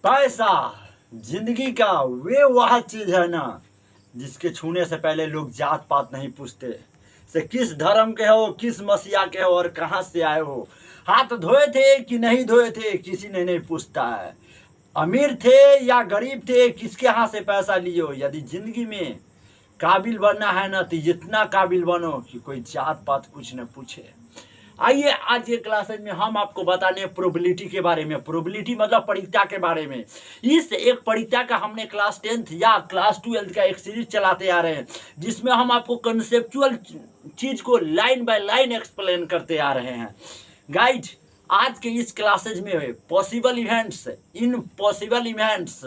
पैसा जिंदगी का वह चीज है ना जिसके छूने से पहले लोग जात पात नहीं पूछते, से किस धर्म के हो, किस मसीहा के हो और कहाँ से आए हो, हाथ धोए थे कि नहीं धोए थे किसी ने नहीं पूछता है, अमीर थे या गरीब थे, किसके यहाँ से पैसा लिए हो। यदि जिंदगी में काबिल बनना है ना तो इतना काबिल बनो कि कोई जात पात कुछ न पूछे। आइए आज के क्लासेज में हम आपको बताने प्रोबेबिलिटी के बारे में। प्रोबेबिलिटी मतलब परीक्षा के बारे में। इस एक परीक्षा का हमने क्लास 10th या क्लास 12th का एक सीरीज चलाते आ रहे हैं जिसमें हम आपको कंसेप्चुअल चीज को लाइन बाय लाइन एक्सप्लेन करते आ रहे हैं। गाइज आज के इस क्लासेज में पॉसिबल इवेंट्स, इम्पॉसिबल इवेंट्स,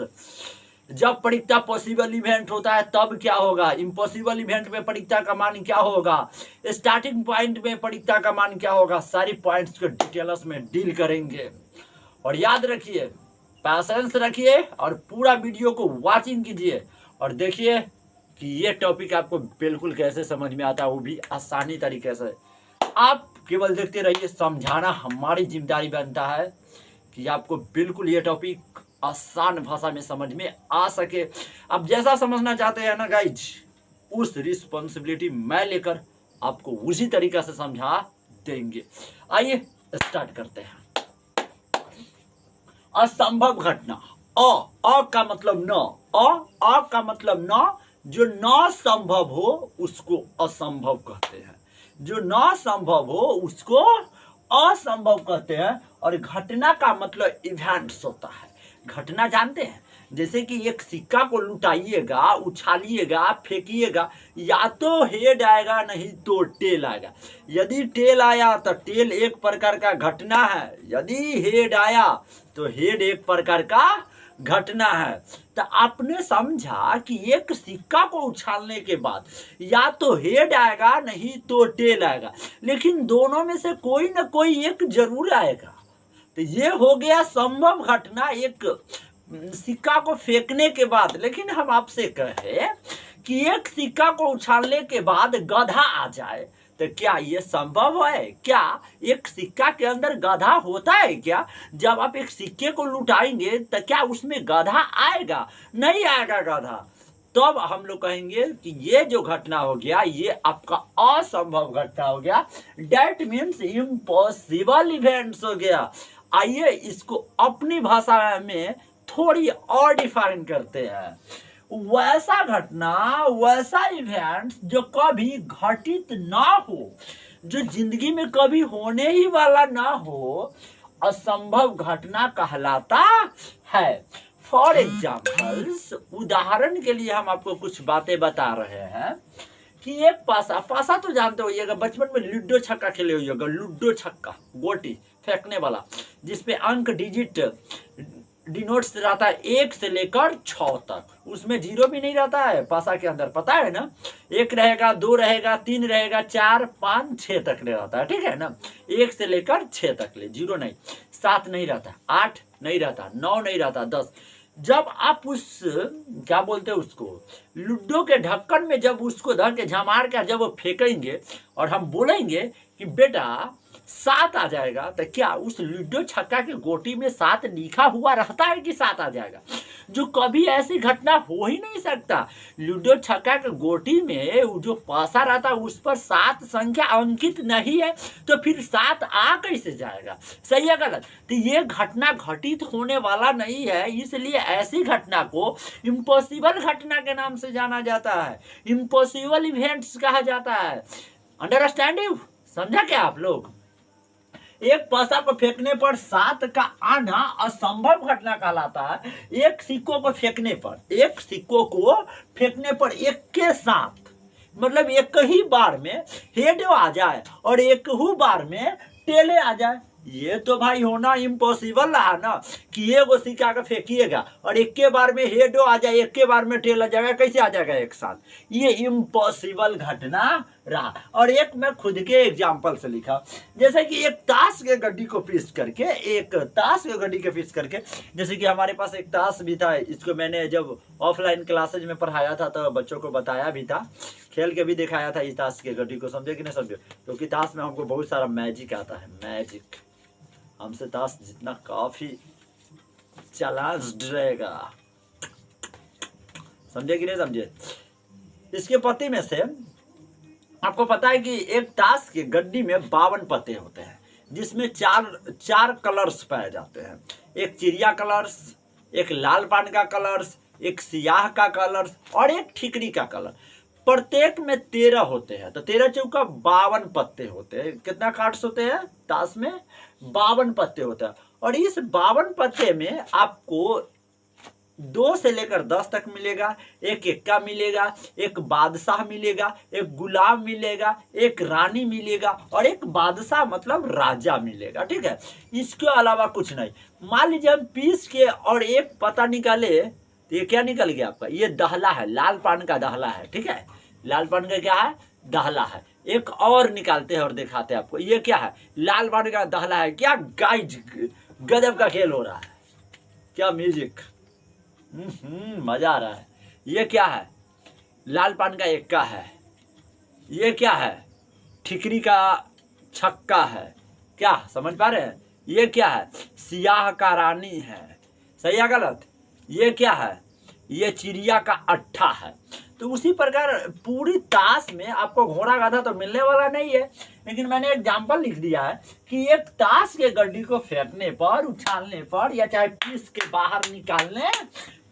जब परीक्षा पॉसिबल इवेंट होता है तब क्या होगा, इम्पॉसिबल इवेंट में परीक्षा का मान क्या होगा, स्टार्टिंग पॉइंट में परीक्षा का मान क्या होगा, सारी पॉइंट्स को डिटेल्स में डील करेंगे। और याद रखिए, पैशेंस रखिए और पूरा वीडियो को वॉचिंग कीजिए और देखिए कि ये टॉपिक आपको बिल्कुल कैसे समझ में आता है, वो भी आसानी तरीके से। आप केवल देखते रहिए, समझाना हमारी जिम्मेदारी बनता है कि आपको बिल्कुल ये टॉपिक आसान भाषा में समझ में आ सके। अब जैसा समझना चाहते हैं ना गाइज, उस रिस्पॉन्सिबिलिटी मैं लेकर आपको उसी तरीका से समझा देंगे। आइए स्टार्ट करते हैं। असंभव घटना, अ का मतलब न, अ का मतलब न, जो न संभव हो उसको असंभव कहते हैं, जो न संभव हो उसको असंभव कहते हैं। और घटना का मतलब इवेंट्स होता है। घटना जानते हैं, जैसे कि एक सिक्का को लुटाइएगा, उछालिएगा, फेंकिएगा, या तो हेड आएगा नहीं तो टेल आएगा। यदि टेल आया तो टेल एक प्रकार का घटना है, यदि हेड आया तो हेड एक प्रकार का घटना है। तो आपने समझा कि एक सिक्का को उछालने के बाद या तो हेड आएगा नहीं तो टेल आएगा, लेकिन दोनों में से कोई ना कोई एक जरूर आएगा। तो ये हो गया संभव घटना एक सिक्का को फेंकने के बाद। लेकिन हम आपसे कहे कि एक सिक्का को उछालने के बाद गधा आ जाए, तो क्या ये संभव है? क्या एक सिक्का के अंदर गधा होता है क्या? जब आप एक सिक्के को लुटाएंगे तो क्या उसमें गधा आएगा? नहीं आएगा गधा। तब हम लोग कहेंगे कि ये जो घटना हो गया ये आपका असंभव घटना हो गया, डेट मीन्स इम्पॉसिबल इवेंट्स हो गया। आइए इसको अपनी भाषा में थोड़ी और डिफाइन करते हैं। वैसा घटना, वैसा इवेंट जो कभी घटित ना हो, जो जिंदगी में कभी होने ही वाला ना हो, असंभव घटना कहलाता है। फॉर एग्जाम्पल्स, उदाहरण के लिए हम आपको कुछ बातें बता रहे हैं कि एक पासा तो जानते होइएगा, बचपन में लूडो छक्का खेले होइएगा, लूडो छक्का, गोटी फेंकने वाला, जिसपे अंक डिजिट डिनोट्स रहता है 1 से लेकर 6 तक। उसमें जीरो भी नहीं रहता है पासा के अंदर, पता है ना। 1 रहेगा, 2 रहेगा, 3 रहेगा, 4, 5, 6 तक ले रहता है, ठीक है ना। 1 से लेकर 6 तक ले, जीरो नहीं। 7 नहीं रहता, 8 नहीं रहता, 9 नहीं रहता, 10। जब आप उस क्या बोलते हैं उसको, लूडो के ढक्कन में जब उसको धर के झमार कर जब वो फेंकेंगे और हम बोलेंगे कि बेटा 7 आ जाएगा, तो क्या उस लूडो छक्का के गोटी में 7 लिखा हुआ रहता है कि 7 आ जाएगा? जो कभी ऐसी घटना हो ही नहीं सकता। लूडो छक्का के गोटी में वो जो पासा रहता है उस पर 7 संख्या अंकित नहीं है, तो फिर 7 आ कैसे जाएगा? सही है गलत? तो ये घटना घटित होने वाला नहीं है, इसलिए ऐसी घटना को इम्पॉसिबल घटना के नाम से जाना जाता है, इम्पॉसिबल इवेंट्स कहा जाता है। अंडरस्टैंडिंग? समझा क्या आप लोग? एक पासा को फेंकने पर 7 का आना असंभव घटना कहलाता है। एक सिक्कों को फेंकने पर, एक सिक्कों को फेंकने पर एक के साथ, मतलब एक ही बार में हेड आ जाए और एक ही बार में टेले आ जाए, ये तो भाई होना इम्पॉसिबल रहा ना। कि एगो सिक्का का फेंकिएगा और एक के बार में हेड आ जाए, एक के बार में टेल आ जाएगा, कैसे आ जाएगा एक साथ? ये इम्पॉसिबल घटना रहा। और एक मैं खुद के एग्जाम्पल से लिखा, जैसे कि एक ताश के गड्डी को पीस करके, एक ताश के गड्डी के पीस करके, जैसे कि हमारे पास एक ताश भी था, इसको मैंने जब ऑफलाइन क्लासेज में पढ़ाया था तो बच्चों को बताया भी था, खेल के भी दिखाया था इस ताश के गड्डी को। समझे कि नहीं समझे? क्योंकि ताश में हमको बहुत सारा मैजिक आता है, मैजिक। हमसे ताश जितना काफ़ी चालान डरेगा। समझे कि नहीं समझे? इसके पत्ते में से आपको पता है कि एक ताश के गड्डी में 52 पत्ते होते हैं, जिसमें चार कलर्स पाए जाते हैं। एक चिड़िया कलर्स, एक लाल पान का कलर्स, एक सियाह का कलर्स और एक ठिकरी का कलर। प्रत्येक में 13 होते हैं, तो 13 चौका 52 पत्ते होते हैं। कितना कार्ड्स होते हैं ताश में? 52 पत्ते होते हैं। और इस 52 पत्ते में आपको 2 से लेकर 10 तक मिलेगा। एक एक्का मिलेगा, एक बादशाह मिलेगा, एक गुलाम मिलेगा, एक रानी मिलेगा और एक बादशाह मतलब राजा मिलेगा। ठीक है, इसके अलावा कुछ नहीं। मान लीजिए हम पीस के और एक पत्ता निकाले तो ये क्या निकल गया आपका? ये दहला है, लाल पान का दहला है। ठीक है, लाल पान का क्या है? दहला है। एक और निकालते हैं और दिखाते हैं आपको, ये क्या है? लाल पान का दहला है। क्या गाइज गजब का खेल हो रहा है, क्या म्यूजिक, मजा आ रहा है। ये क्या है? लाल पान का एक्का है। ये क्या है? ठिकरी का छक्का है। क्या समझ पा रहे हैं? ये क्या है? सियाह का रानी है। सही है गलत? ये क्या है? ये चिड़िया का अट्ठा है। तो उसी प्रकार पूरी ताश में आपको घोड़ा गाधा तो मिलने वाला नहीं है, लेकिन मैंने एग्जाम्पल लिख दिया है कि एक ताश के गड्डी को फेंकने पर, उछालने पर या चाहे पीस के बाहर निकालने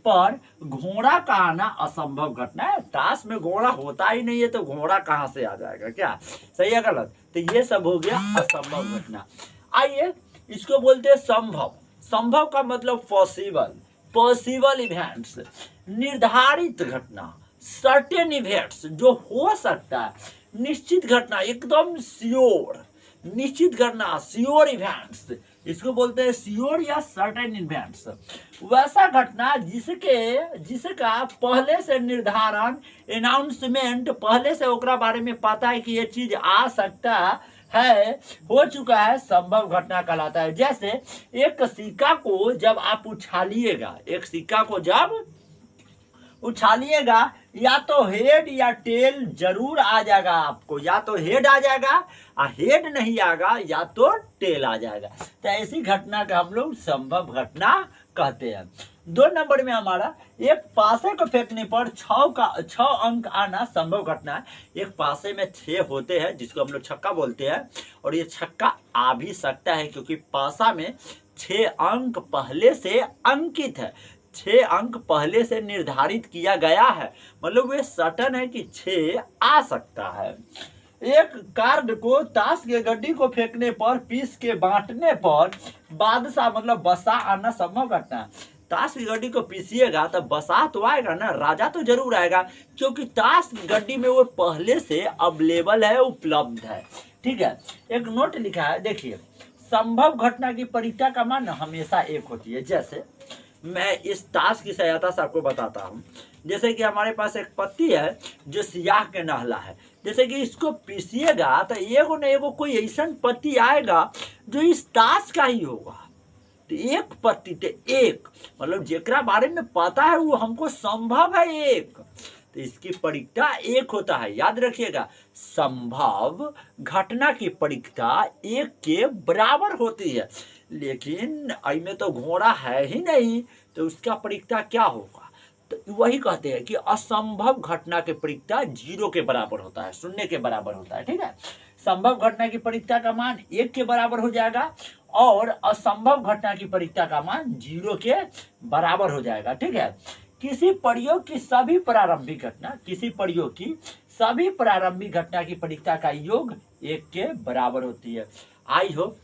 पर घोड़ा का आना असंभव घटना है। ताश में घोड़ा होता ही नहीं है तो घोड़ा कहाँ से आ जाएगा? क्या सही है गलत? तो ये सब हो गया असंभव घटना। आइए इसको बोलते हैं संभव। संभव का मतलब पॉसिबल, पॉसिबल इवेंट्स, निर्धारित घटना, सर्टेन इवेंट्स जो हो सकता है, निश्चित घटना, एकदम श्योर, निश्चित घटना, श्योर इवेंट्स, इसको बोलते हैं श्योर या सर्टेन इवेंट्स। वैसा घटना जिसका पहले से निर्धारण, अनाउंसमेंट, पहले से ओकरा बारे में पता है कि ये चीज आ सकता है, हो चुका है, संभव घटना कहलाता है। जैसे एक सिक्का को जब आप उछालिएगा, एक सिक्का को जब उछालिएगा या तो हेड या टेल जरूर आ जाएगा आपको, या तो हेड आ जाएगा और हेड नहीं आएगा, या तो टेल आ जाएगा। तो ऐसी घटना का हम लोग संभव घटना कहते हैं। 2 नंबर में हमारा एक पासे को फेंकने पर 6 अंक आना संभव घटना है। एक पासे में 6 होते हैं जिसको हम लोग छक्का बोलते हैं, और ये छक्का आ भी सकता है क्योंकि पासा में 6 अंक पहले से अंकित है, 6 अंक पहले से निर्धारित किया गया है, मतलब वे सर्टेन है कि 6 आ सकता है। एक कार्ड को ताश के गड्डी को फेंकने पर, पीस के बांटने पर बादशाह मतलब बसा आना संभव घटना है। ताश की गड्डी को पीसिएगा तो बसा तो आएगा ना, राजा तो जरूर आएगा, क्योंकि ताश की गड्डी में वो पहले से अवेलेबल है, उपलब्ध है। ठीक है, एक नोट लिखा है, देखिए संभव घटना की परिख्या का मान हमेशा 1 होती है। जैसे मैं इस ताश की सहायता से आपको बताता हूँ। जैसे कि हमारे पास एक पत्ती है जो सियाह के नहला है, जैसे कि इसको पीसिएगा तो एगो न एगो कोई ऐसा पत्ती आएगा जो इस ताश का ही होगा। तो एक पत्ती तो एक मतलब जेकरा बारे में पता है वो हमको संभव है 1, तो इसकी परिख्या 1 होता है। याद रखिएगा, संभव घटना की परिख्या 1 के बराबर होती है। लेकिन इसमें तो घोड़ा है ही नहीं, तो उसका परिख्या क्या होगा? तो वही कहते हैं कि असंभव घटना की परिख्या 0 के बराबर होता है, 0 के बराबर होता है। ठीक है, संभव घटना की परिख्या का मान 1 के बराबर हो जाएगा और असंभव घटना की परिख्या का मान 0 के बराबर हो जाएगा। ठीक है, किसी प्रयोग की सभी प्रारंभिक घटना, किसी प्रयोग की सभी प्रारंभिक घटना की परिख्या का योग 1 के बराबर होती है। आई होप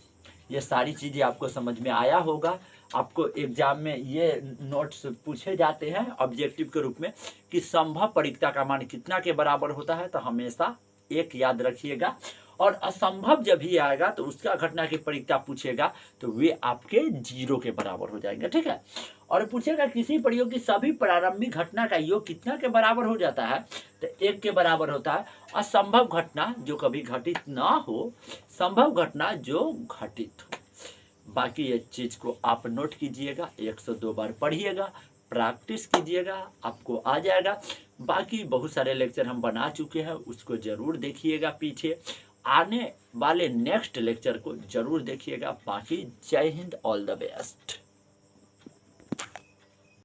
ये सारी चीजें आपको समझ में आया होगा। आपको एग्जाम में ये नोट्स पूछे जाते हैं ऑब्जेक्टिव के रूप में कि संभव परिख्या का मान कितना के बराबर होता है, तो हमेशा 1 याद रखिएगा। और असंभव जब भी आएगा तो उसका घटना की परिख्या पूछेगा तो वे आपके 0 के बराबर हो जाएंगे। ठीक है, और पूछेगा किसी प्रयोग की सभी प्रारंभिक घटना का योग कितना के बराबर हो जाता है, तो 1 के बराबर होता है। असंभव घटना जो कभी घटित ना हो, संभव घटना जो घटित हो। बाकी ये चीज को आप नोट कीजिएगा, 102 बार पढ़िएगा, प्रैक्टिस कीजिएगा, आपको आ जाएगा। बाकी बहुत सारे लेक्चर हम बना चुके हैं, उसको जरूर देखिएगा। पीछे आने वाले नेक्स्ट लेक्चर को जरूर देखिएगा। बाकी जय हिंद, ऑल द बेस्ट।